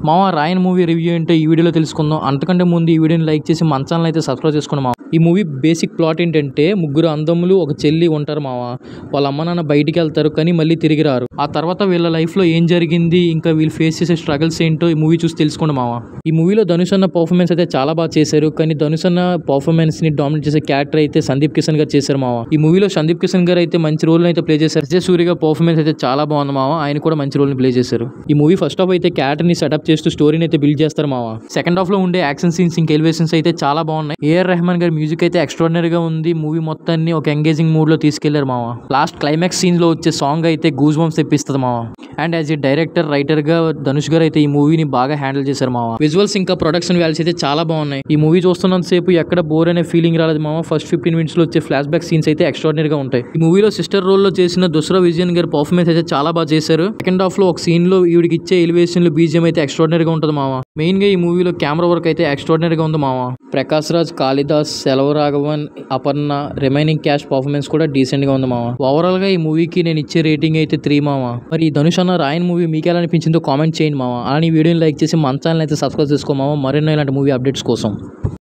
మామ రాయన్ movie review ఏంటో ఈ వీడియోలో తెలుసుకుందాం. అంతకంటే ముందు ఈ వీడియోని లైక్ చేసి మన ఛానల్ అయితే సబ్స్క్రైబ్ చేసుకోండి మామ. ఈ మూవీ బేసిక్ ప్లాట్ ఏంటంటే ముగ్గురు అందములు ఒక చెల్లి ఉంటారు మామ. వాళ్ళ అమ్మ నాన్న బయటికి వెళ్తారు కానీ మళ్ళీ తిరిగి రారు. ఆ తర్వాత వీళ్ళ లైఫ్లో ఏం జరిగింది, ఇంకా వీళ్ళు ఫేస్ చేసే స్ట్రగల్స్ ఏంటో ఈ మూవీ చూసి తెలుసుకోండి మామ. ఈ మూవీలో ధనుష్ అన్న పర్ఫార్మెన్స్ అయితే చాలా బాగా చేశారు. కానీ ధనుష్ అన్న పర్ఫార్మెన్స్ ని డామినేట్ చేసే క్యారెక్టర్ అయితే సందీప్ కిషన్ గారు చేశారు మామ. ఈ మూవీలో సందీప్ కిషన్ గారు అయితే మంచి రోల్ అయితే ప్లే చేశారు. విజయ్ సూర్య గారి పర్ఫార్మెన్స్ అయితే చాలా బాగుంది మామ. ఆయన కూడా మంచి రోల్ ని ప్లే చేశారు. ఈ మూవీ ఫస్ట్ హాఫ్ అయితే క్యారెక్టర్ ని సెటప్ చేస్తూ స్టోరీని అయితే బిల్డ్ చేస్తారు మామ. సెకండ్ హాఫ్ లో ఉండే యాక్షన్ సీన్స్ ఇంకా ఎలివేషన్స్ అయితే చాలా బాగున్నాయి. ఏఆర్ రెహమాన్ గారి మ్యూజిక్ అయితే ఎక్స్ట్రాడినరీ గా ఉంది. మూవీ మొత్తాన్ని ఒక ఎంగేజింగ్ మూడ్ లో తీసుకెళ్లారు మామ. లాస్ట్ క్లైమాక్స్ సీన్ లో వచ్చే సాంగ్ అయితే గూస్ బంప్స్ తెప్పిస్తుంది మామ. And as a director writer గా ధనుష్ గారు అయితే ఈ మూవీని బాగా హ్యాండిల్ చేశారు మామ. విజువల్స్ ఇంకా ప్రొడక్షన్ వాల్యూస్ అయితే చాలా బాగున్నాయి. ఈ మూవీ చూస్తున్నంత సేపు ఎక్కడ బోర్ అనే ఫీలింగ్ రాలేదు మామ. ఫస్ట్ 15 minutes లో వచ్చే ఫ్లాష్ బ్యాక్ సీన్స్ అయితే ఎక్స్ట్రాడినరీ గా ఉంటాయి. ఈ మూవీలో సిస్టర్ రోల్ లో చేసిన దుస్రా విజయన్ గారి పర్ఫార్మెన్స్ అయితే చాలా బాగా చేశారు. సెకండ్ హాఫ్ లో ఒక సీన్ లో ఈవిడికి ఇచ్చే ఎలివేషన్ లో బీజిఎం అయితే ఎక్స్ట్రాడినరీ గా ఉంటుంది మామ. మెయిన్ గా ఈ మూవీలో కెమెరా వర్క్ అయితే ఎక్స్ట్రాడినరీ గా ఉంది మామ. Prakash Raj, Kalidas, Selvaraghavan, Aparna, remaining cast performance కూడా డీసెంట్ గా ఉంది మామ. ఓవరాల్ గా ఈ మూవీకి నేను ఇచ్చే రేటింగ్ అయితే 3 మామ. మరి ఈ ధనుష్ అన్న రాయన్ మూవీ మీకు ఎలా అనిపించిందో కామెంట్ చేయండి మామ. అలానే ఈ వీడియోని లైక్ చేసి మన ఛానల్ అయితే సబ్స్క్రైబ్ చేసుకో మామ. మరెన్నో ఇలాంటి మూవీ అప్డేట్స్ కోసం.